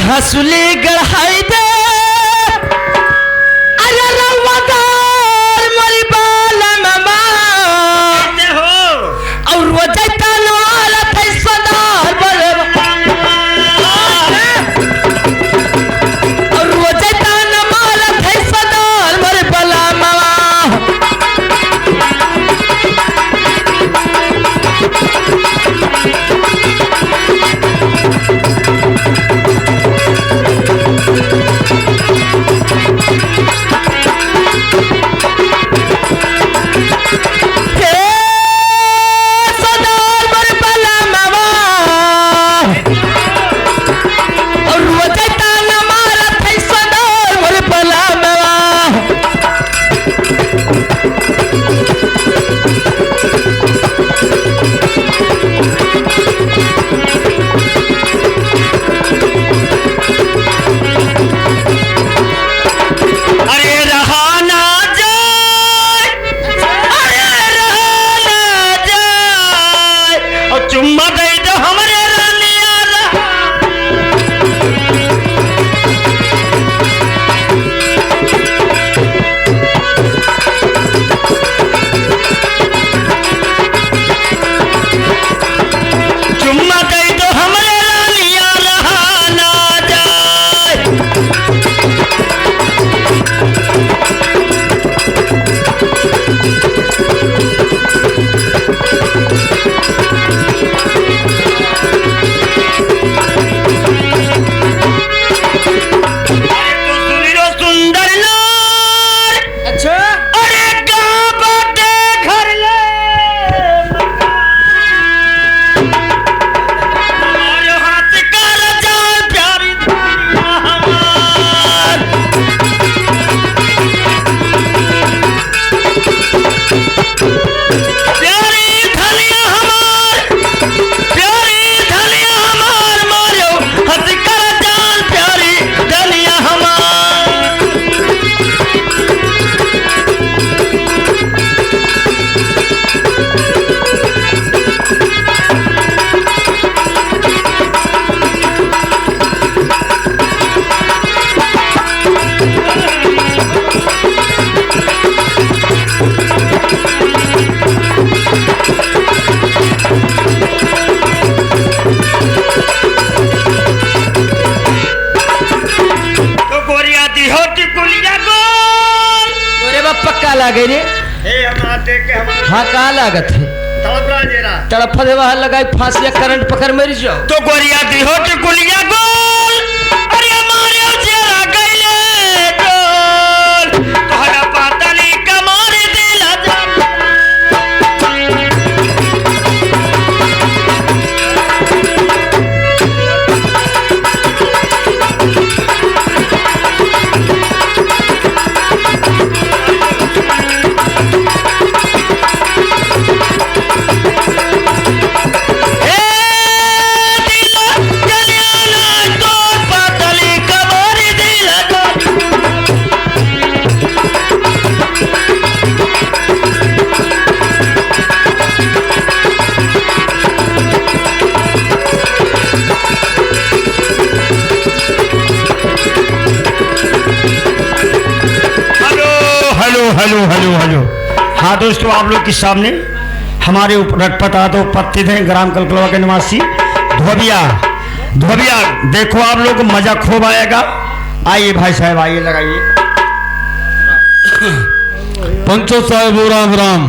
हसुली गढ़ाई दे अरे रवादार मोरी बाला मामा और वो जैता नवाला थे सदार बोले और वो जैता नवाला थे सदार मोरी बाला मामा लागे रे हाँ कहाँ लागत है तड़प वहाँ लगाई फांसी करंट पकड़ मेरी जाओ तो गोरिया दी हो गुलिया गोल अरे हमारे चेहरा हेलो हेलो हेलो। हाँ दोस्तों, आप लोग के सामने हमारे रटपटा तो उपस्थित हैं ग्राम कलकलवा के निवासी धोबिया। धोबिया देखो, आप लोग को मजा खूब आएगा। आइए भाई साहब, आइए लगाइए। पंचो साहेब राम राम।